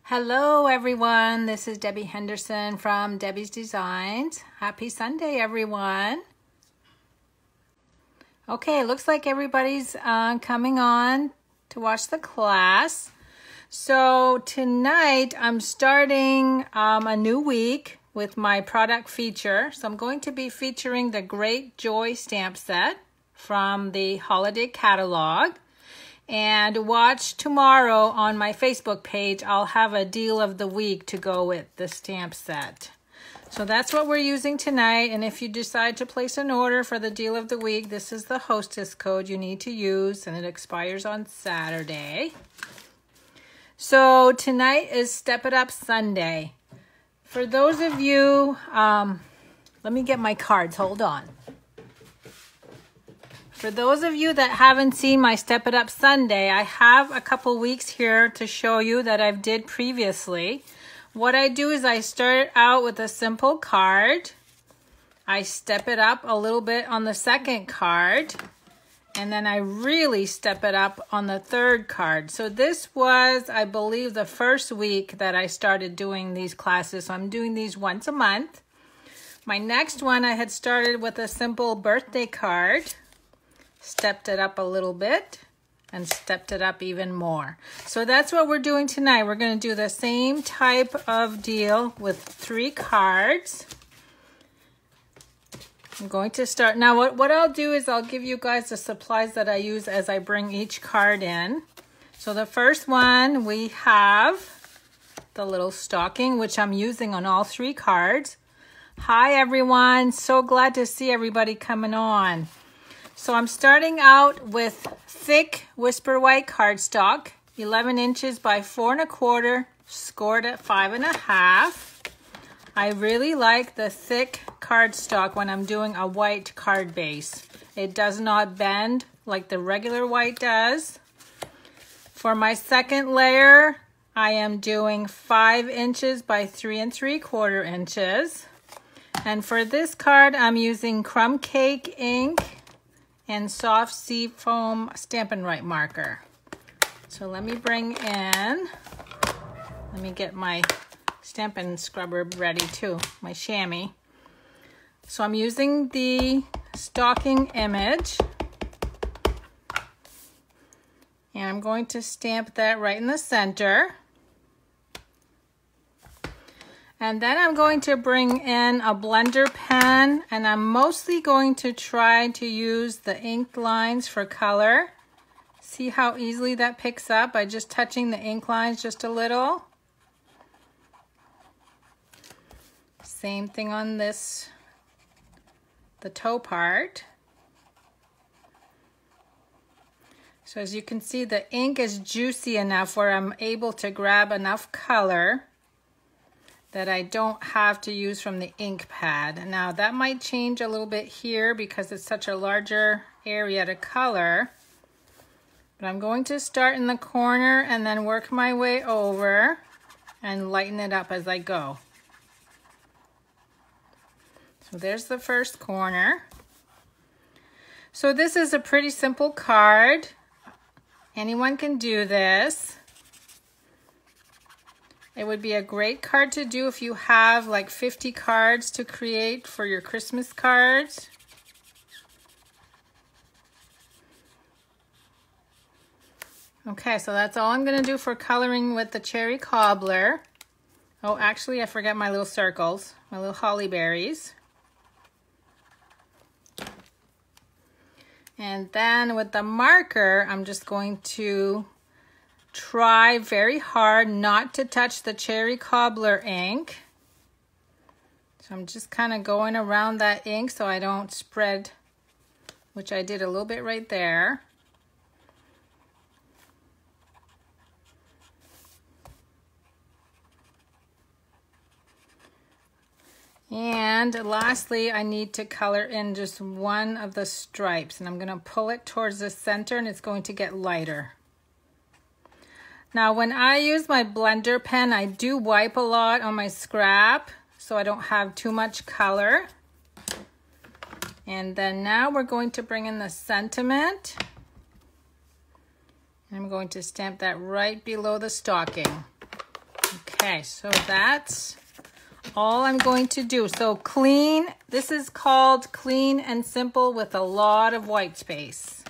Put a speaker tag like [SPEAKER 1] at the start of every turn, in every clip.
[SPEAKER 1] Hello everyone, this is Debbie Henderson from Debbie's Designs. Happy Sunday everyone. Okay, it looks like everybody's coming on to watch the class. So tonight I'm starting a new week with my product feature. So I'm going to be featuring the Great Joy stamp set from the holiday catalog. And watch tomorrow on my Facebook page. I'll have a deal of the week to go with the stamp set. So that's what we're using tonight. And if you decide to place an order for the deal of the week, this is the hostess code you need to use, and it expires on Saturday. So tonight is Step It Up Sunday. For those of you, let me get my cards, hold on. For those of you that haven't seen my Step It Up Sunday, I have a couple weeks here to show you that I've did previously. What I do is I start out with a simple card. I step it up a little bit on the second card. And then I really step it up on the third card. So this was, I believe, the first week that I started doing these classes. So I'm doing these once a month. My next one, I had started with a simple birthday card. Stepped it up a little bit and stepped it up even more. So that's what we're doing tonight. We're going to do the same type of deal with 3 cards. I'm going to start. Now what I'll do is I'll give you guys the supplies that I use as I bring each card in. So the first one, we have the little stocking, which I'm using on all 3 cards. Hi everyone, so glad to see everybody coming on. So I'm starting out with thick Whisper White cardstock, 11 inches by 4 1/4, scored at 5 1/2. I really like the thick cardstock when I'm doing a white card base. It does not bend like the regular white does. For my second layer, I am doing 5 inches by 3 3/4 inches. And for this card, I'm using Crumb Cake ink and soft seafoam Stampin' Right marker. So let me let me get my Stampin' scrubber ready too, my chamois. So I'm using the stocking image. And I'm going to stamp that right in the center. And then I'm going to bring in a blender pen, and I'm mostly going to try to use the ink lines for color. See how easily that picks up by just touching the ink lines just a little. Same thing on this, the toe part. So as you can see, the ink is juicy enough where I'm able to grab enough color that I don't have to use from the ink pad. Now that might change a little bit here because it's such a larger area to color. But I'm going to start in the corner and then work my way over and lighten it up as I go. So there's the first corner. So this is a pretty simple card. Anyone can do this. It would be a great card to do if you have like 50 cards to create for your Christmas cards. Okay, so that's all I'm going to do for coloring with the cherry cobbler. Oh, actually, I forgot my little circles, my little holly berries. And then with the marker, I'm just going to try very hard not to touch the cherry cobbler ink. So I'm just kind of going around that ink so I don't spread, which I did a little bit right there. And lastly, I need to color in just one of the stripes, and I'm going to pull it towards the center and it's going to get lighter. Now, when I use my blender pen, I do wipe a lot on my scrap so I don't have too much color. And then now we're going to bring in the sentiment. I'm going to stamp that right below the stocking. Okay, so that's all I'm going to do. So clean, this is called clean and simple with a lot of white space.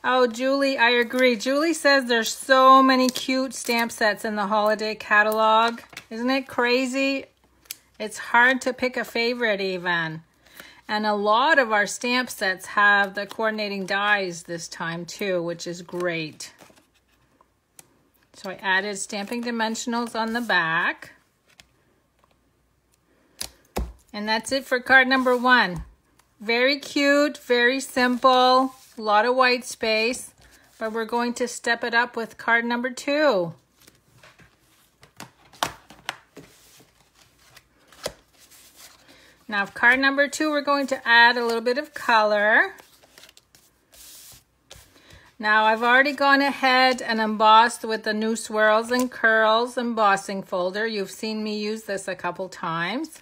[SPEAKER 1] Oh, Julie, I agree. Julie says there's so many cute stamp sets in the holiday catalog. Isn't it crazy? It's hard to pick a favorite even. And a lot of our stamp sets have the coordinating dies this time too, which is great. So I added stamping dimensionals on the back. And that's it for card number 1. Very cute, very simple, a lot of white space, but we're going to step it up with card number 2. Now, card number 2, we're going to add a little bit of color. Now, I've already gone ahead and embossed with the new Swirls and Curls embossing folder. You've seen me use this a couple times.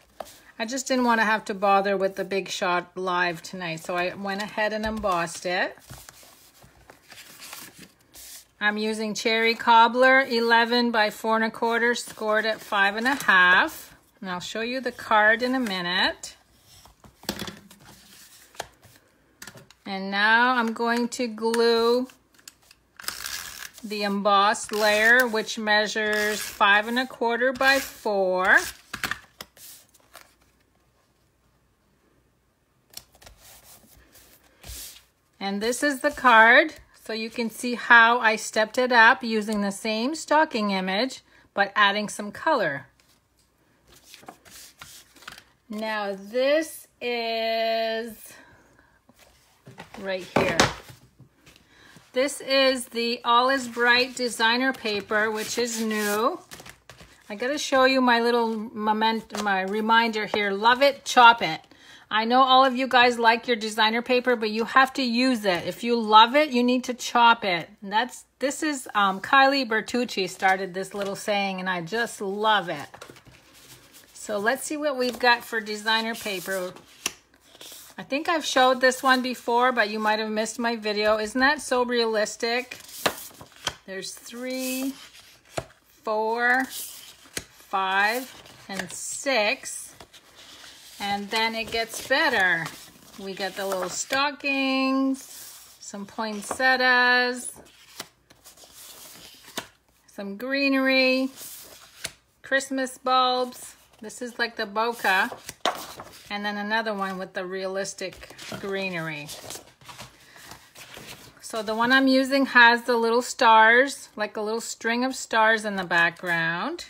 [SPEAKER 1] I just didn't want to have to bother with the Big Shot Live tonight, so I went ahead and embossed it. I'm using Cherry Cobbler 11 by 4 1/4, scored at 5.5. And I'll show you the card in a minute. And now I'm going to glue the embossed layer, which measures 5 1/4 by 4. And this is the card, so you can see how I stepped it up using the same stocking image, but adding some color. Now this is right here. This is the All Is Bright designer paper, which is new. I gotta show you my little my reminder here. Love it, chop it. I know all of you guys like your designer paper, but you have to use it. If you love it, you need to chop it. This is Kylie Bertucci started this little saying, and I just love it. So let's see what we've got for designer paper. I think I've showed this one before, but you might have missed my video. Isn't that so realistic? There's 3, 4, 5, and 6. And then it gets better. We get the little stockings, some poinsettias, some greenery, Christmas bulbs. This is like the bokeh. And then another one with the realistic greenery. So the one I'm using has the little stars, like a little string of stars in the background.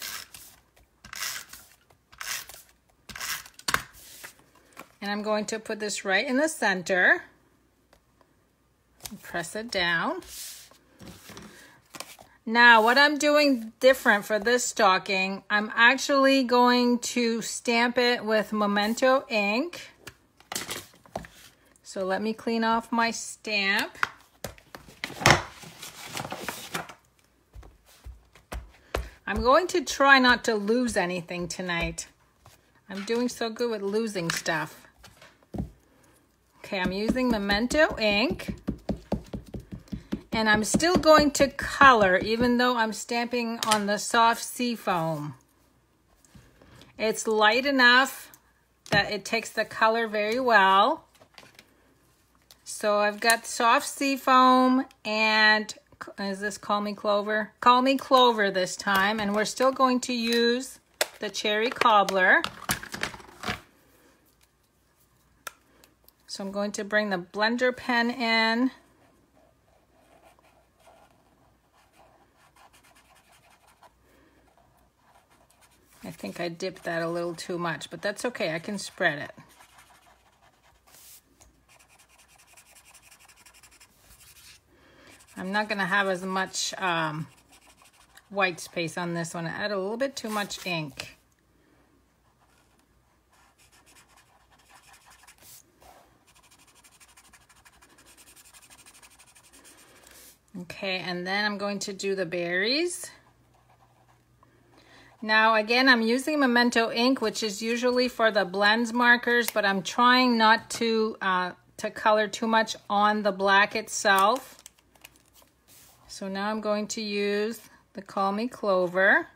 [SPEAKER 1] And I'm going to put this right in the center. Press it down. Now, what I'm doing different for this stocking, I'm actually going to stamp it with Memento ink. So let me clean off my stamp. I'm going to try not to lose anything tonight. I'm doing so good with losing stuff. Okay, I'm using Memento ink. And I'm still going to color, even though I'm stamping on the soft seafoam. It's light enough that it takes the color very well. So I've got soft seafoam and, is this Call Me Clover? Call Me Clover this time. And we're still going to use the Cherry Cobbler. So I'm going to bring the blender pen in. I think I dipped that a little too much, but that's okay. I can spread it. I'm not going to have as much white space on this one. I add a little bit too much ink. Okay, and then I'm going to do the berries. Now again, I'm using Memento ink, which is usually for the blends markers, but I'm trying not to color too much on the black itself. So now I'm going to use the Call Me Clover.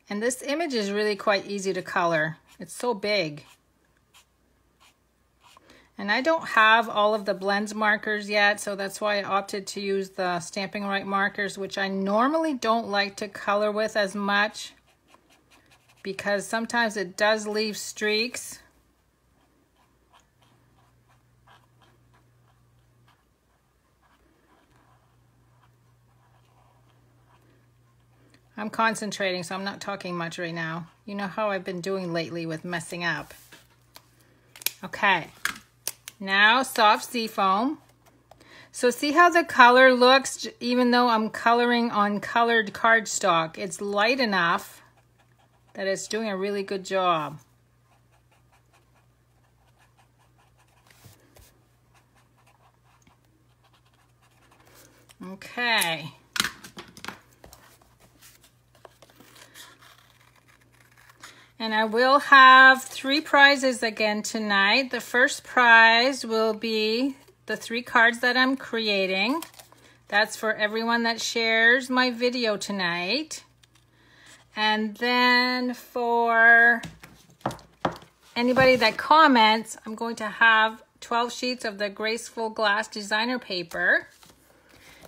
[SPEAKER 1] And this image is really quite easy to color. It's so big. And I don't have all of the blends markers yet, so that's why I opted to use the Stampin' Right markers, which I normally don't like to color with as much because sometimes it does leave streaks. I'm concentrating, so I'm not talking much right now. You know how I've been doing lately with messing up. Okay, now soft seafoam. So see how the color looks, even though I'm coloring on colored cardstock. It's light enough that it's doing a really good job. Okay. And I will have 3 prizes again tonight. The first prize will be the 3 cards that I'm creating. That's for everyone that shares my video tonight. And then for anybody that comments, I'm going to have 12 sheets of the Graceful Glass designer paper.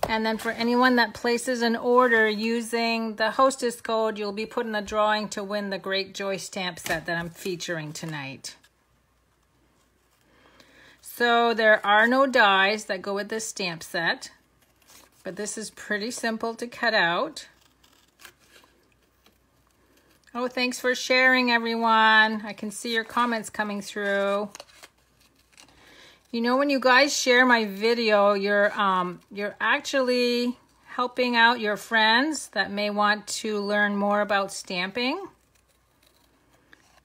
[SPEAKER 1] And then for anyone that places an order using the hostess code, you'll be put in the drawing to win the Great Joy stamp set that I'm featuring tonight. So there are no dies that go with this stamp set, but this is pretty simple to cut out. Oh, thanks for sharing, everyone. I can see your comments coming through. You know, when you guys share my video, you're actually helping out your friends that may want to learn more about stamping.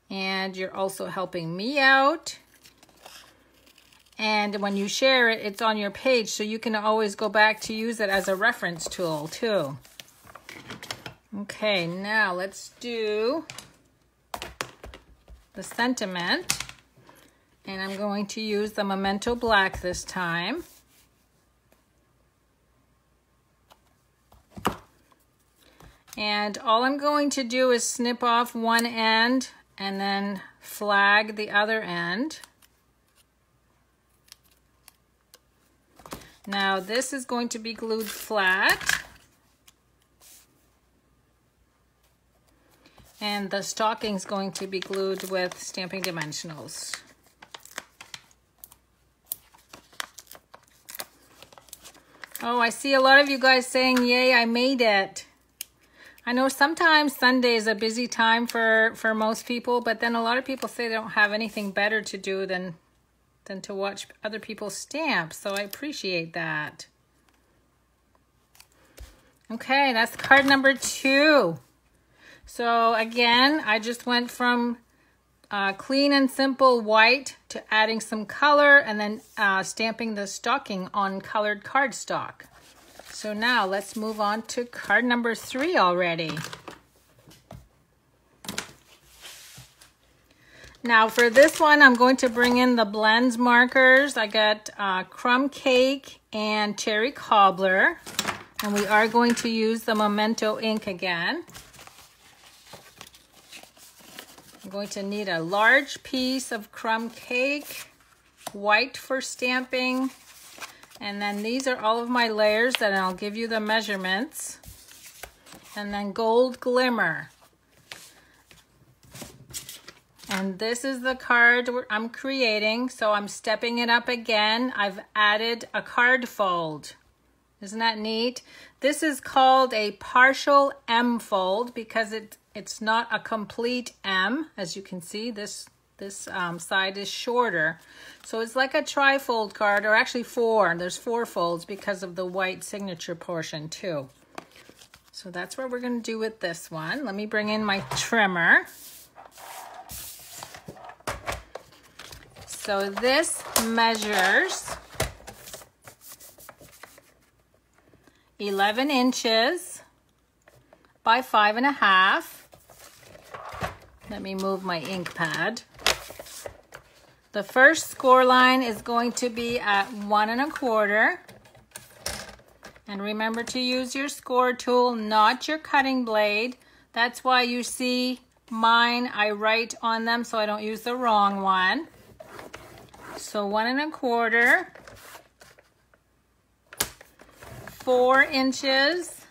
[SPEAKER 1] And you're also helping me out. And when you share it, it's on your page, so you can always go back to use it as a reference tool too. Okay, now let's do the sentiment. And I'm going to use the Memento Black this time. And all I'm going to do is snip off one end and then flag the other end. Now this is going to be glued flat. And the stocking is going to be glued with Stamping Dimensionals. Oh, I see a lot of you guys saying, yay, I made it. I know sometimes Sunday is a busy time for most people, but then a lot of people say they don't have anything better to do than to watch other people stamp, so I appreciate that. Okay, that's card number 2. So again, I just went from clean and simple white to adding some color and then stamping the stocking on colored cardstock. So now let's move on to card number 3 already. Now for this one, I'm going to bring in the blends markers. I got Crumb Cake and Cherry Cobbler, and we are going to use the Memento ink again. I'm going to need a large piece of crumb cake, white for stamping, and then these are all of my layers that I'll give you the measurements, and then gold glimmer. And this is the card I'm creating, so I'm stepping it up again. I've added a card fold. Isn't that neat? This is called a partial M fold because it's not a complete M. As you can see, this side is shorter. So it's like a tri-fold card, or actually 4. There's 4 folds because of the white signature portion too. So that's what we're going to do with this one. Let me bring in my trimmer. So this measures 11 inches by 5.5. Let me move my ink pad. The first score line is going to be at 1 1/4. And remember to use your score tool, not your cutting blade. That's why you see mine, I write on them so I don't use the wrong one. So 1 1/4, 4 inches,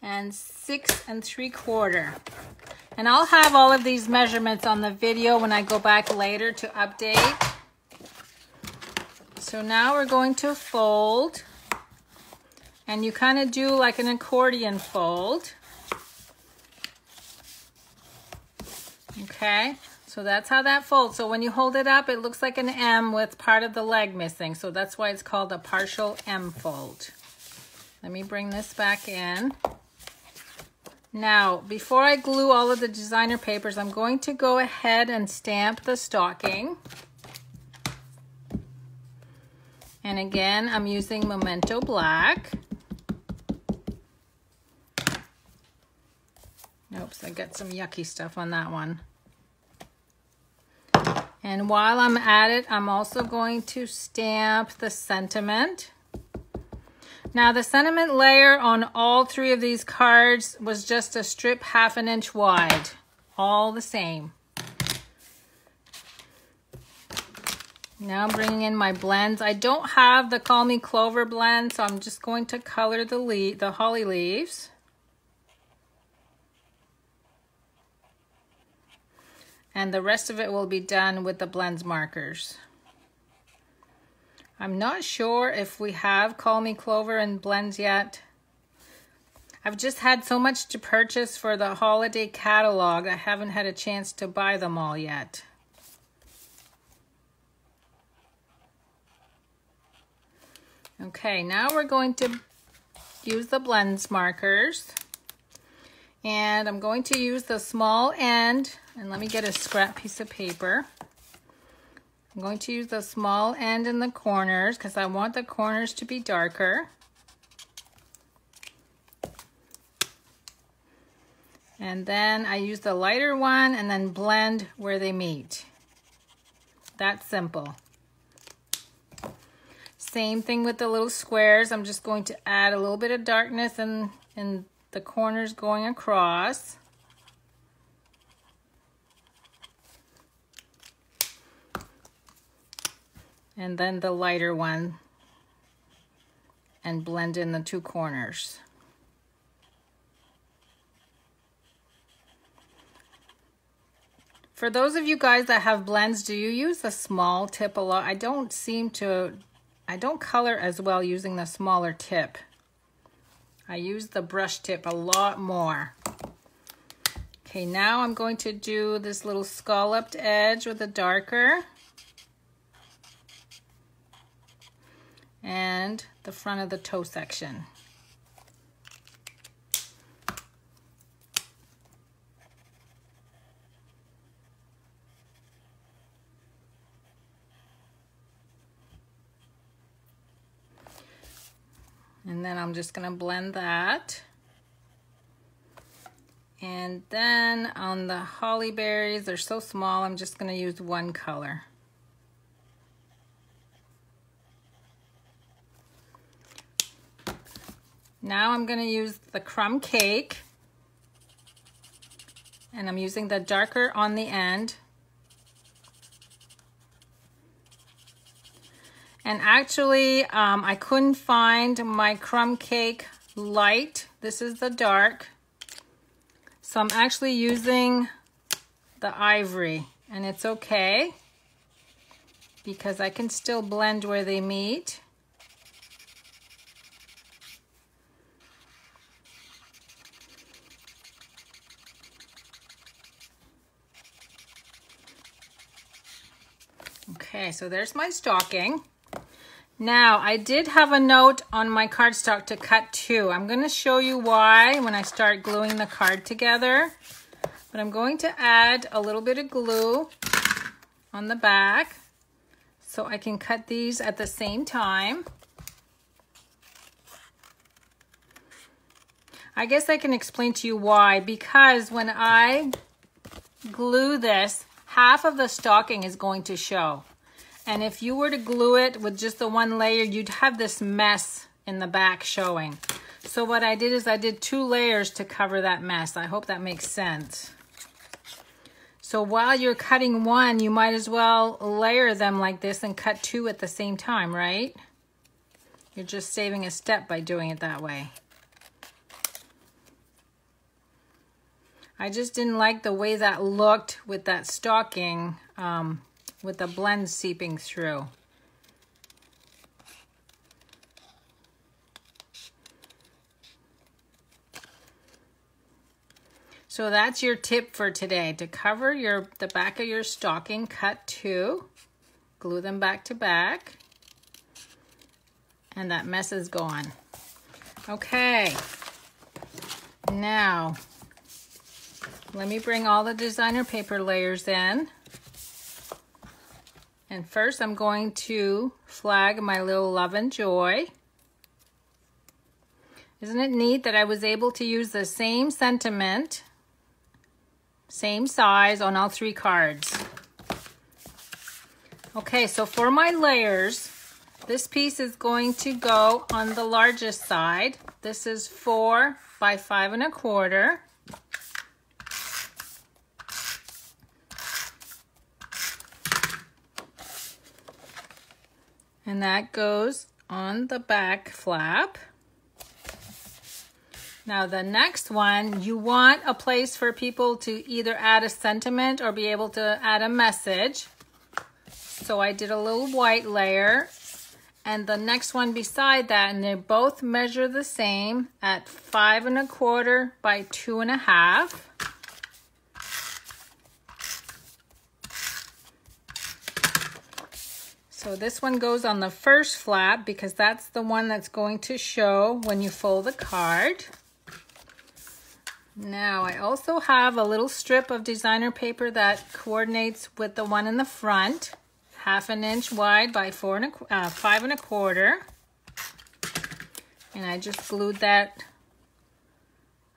[SPEAKER 1] and 6 3/4. And I'll have all of these measurements on the video when I go back later to update. So now we're going to fold. And you kind of do like an accordion fold. Okay, so that's how that folds. So when you hold it up, it looks like an M with part of the leg missing. So that's why it's called a partial M fold. Let me bring this back in. Now, before I glue all of the designer papers, I'm going to go ahead and stamp the stocking. And again, I'm using Memento Black. Oops, I got some yucky stuff on that one. And while I'm at it, I'm also going to stamp the sentiment. Now the sentiment layer on all 3 of these cards was just a strip 1/2 inch wide, all the same. Now I'm bringing in my blends. I don't have the Call Me Clover blend, so I'm just going to color the holly leaves. And the rest of it will be done with the blends markers. I'm not sure if we have Call Me Clover and blends yet. I've just had so much to purchase for the holiday catalog. I haven't had a chance to buy them all yet. Okay, now we're going to use the blends markers. And I'm going to use the small end, and let me get a scrap piece of paper. I'm going to use the small end in the corners because I want the corners to be darker. And then I use the lighter one and then blend where they meet. That's simple. Same thing with the little squares. I'm just going to add a little bit of darkness in the corners going across. And then the lighter one and blend in the 2 corners. For those of you guys that have blends, do you use the small tip a lot? I don't color as well using the smaller tip. I use the brush tip a lot more. Okay, now I'm going to do this little scalloped edge with a darker. And the front of the toe section. And then I'm just going to blend that. And then on the holly berries, they're so small, I'm just going to use 1 color. Now I'm going to use the crumb cake. And I'm using the darker on the end. And actually, I couldn't find my crumb cake light. This is the dark. So I'm actually using the ivory, and it's okay because I can still blend where they meet. Okay, so there's my stocking. Now, I did have a note on my cardstock to cut 2. I'm going to show you why when I start gluing the card together. But I'm going to add a little bit of glue on the back so I can cut these at the same time. I guess I can explain to you why. Because when I glue this, half of the stocking is going to show. And if you were to glue it with just the one layer, you'd have this mess in the back showing. So what I did is I did 2 layers to cover that mess. I hope that makes sense. So while you're cutting one, you might as well layer them like this and cut 2 at the same time, right? You're just saving a step by doing it that way. I just didn't like the way that looked with that stocking, with the blend seeping through. So that's your tip for today. To cover the back of your stocking, cut 2, glue them back to back, and that mess is gone. Okay, now let me bring all the designer paper layers in. And first I'm going to flag my little love and joy. Isn't it neat that I was able to use the same sentiment, same size on all 3 cards? Okay, so for my layers, this piece is going to go on the largest side. This is 4 by 5 1/4. And that goes on the back flap. Now the next one, you want a place for people to either add a sentiment or be able to add a message. So I did a little white layer, and the next one beside that, and they both measure the same at 5 1/4 by 2 1/2. So this one goes on the first flap because that's the one that's going to show when you fold the card. Now I also have a little strip of designer paper that coordinates with the one in the front, 1/2 inch wide by 5 1/4. And I just glued that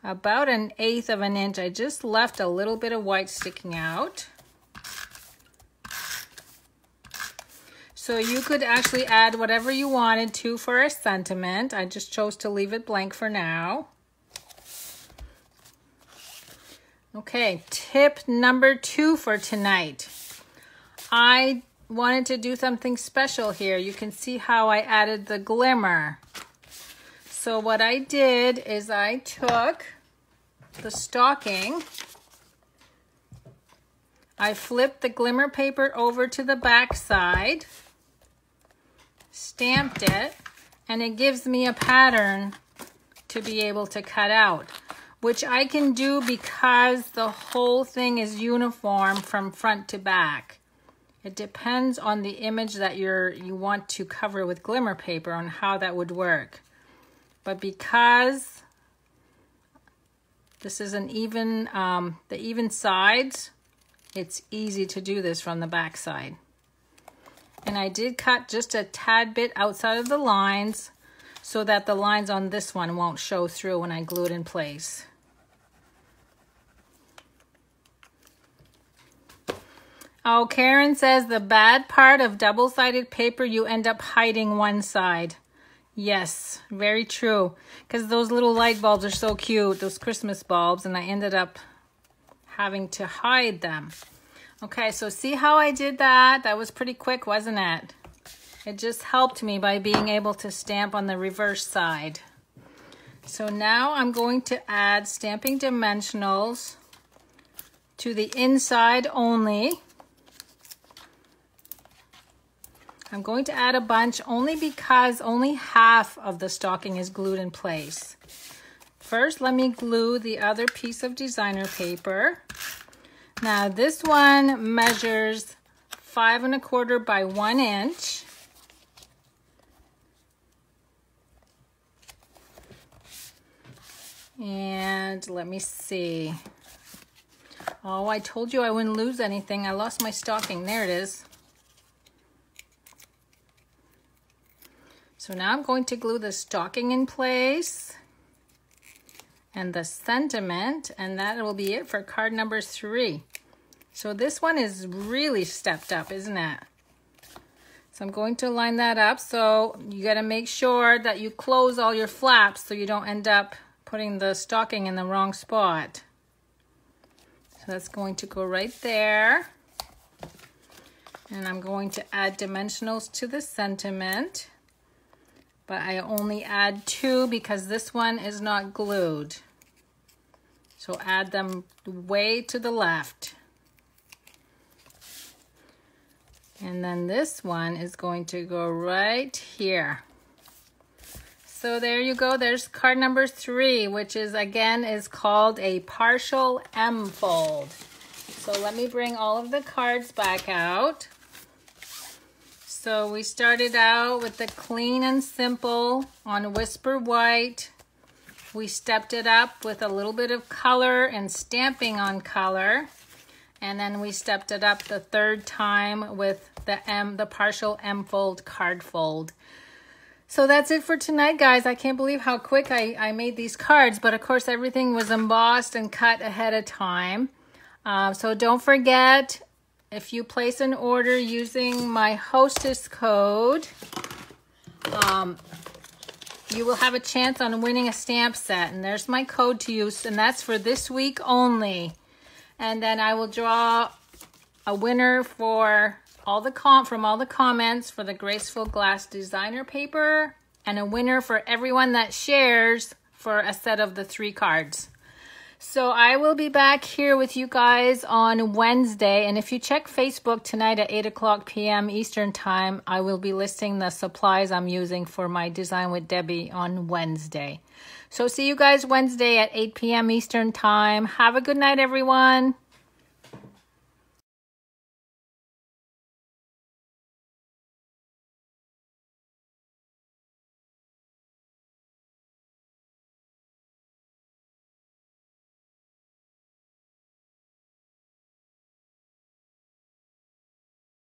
[SPEAKER 1] about 1/8 of an inch. I just left a little bit of white sticking out. So you could actually add whatever you wanted to for a sentiment. I just chose to leave it blank for now. Okay, tip number 2 for tonight. I wanted to do something special here. You can see how I added the glimmer. So what I did is I took the stocking, I flipped the glimmer paper over to the back side, stamped it, and it gives me a pattern to be able to cut out, which I can do because the whole thing is uniform from front to back. It depends on the image that you want to cover with glimmer paper on how that would work. But because this is an even, the even sides, it's easy to do this from the back side. And I did cut just a tad bit outside of the lines so that the lines on this one won't show through when I glue it in place. Oh, Karen says the bad part of double-sided paper, you end up hiding one side. Yes, very true. Because those little light bulbs are so cute, those Christmas bulbs, and I ended up having to hide them. Okay, so see how I did that? That was pretty quick, wasn't it? It just helped me by being able to stamp on the reverse side. So now I'm going to add stamping dimensionals to the inside only. I'm going to add a bunch only because only half of the stocking is glued in place. First, let me glue the other piece of designer paper. Now this one measures 5 1/4 by 1 inch. And let me see. Oh, I told you I wouldn't lose anything. I lost my stocking. There it is. So now I'm going to glue the stocking in place and the sentiment, and that will be it for card number 3. So this one is really stepped up, isn't it? So I'm going to line that up. So you got to make sure that you close all your flaps so you don't end up putting the stocking in the wrong spot. So that's going to go right there. And I'm going to add dimensionals to the sentiment. But I only add 2 because this one is not glued. So add them way to the left. And then this one is going to go right here. So there you go. There's card number 3, which is again is called a partial M fold. So let me bring all of the cards back out. So we started out with the clean and simple on Whisper White. We stepped it up with a little bit of color and stamping on color. And then we stepped it up the 3rd time with the partial M fold card fold. So that's it for tonight, guys. I can't believe how quick I made these cards, but of course everything was embossed and cut ahead of time. So don't forget, if you place an order using my hostess code, you will have a chance on winning a stamp set. And there's my code to use, and that's for this week only. And then I will draw a winner for from all the comments for the Graceful Glass Designer paper, and a winner for everyone that shares for a set of the 3 cards. So I will be back here with you guys on Wednesday. And if you check Facebook tonight at 8 p.m. Eastern Time, I will be listing the supplies I'm using for my Design with Debbie on Wednesday. So see you guys Wednesday at 8 p.m. Eastern Time. Have a good night, everyone.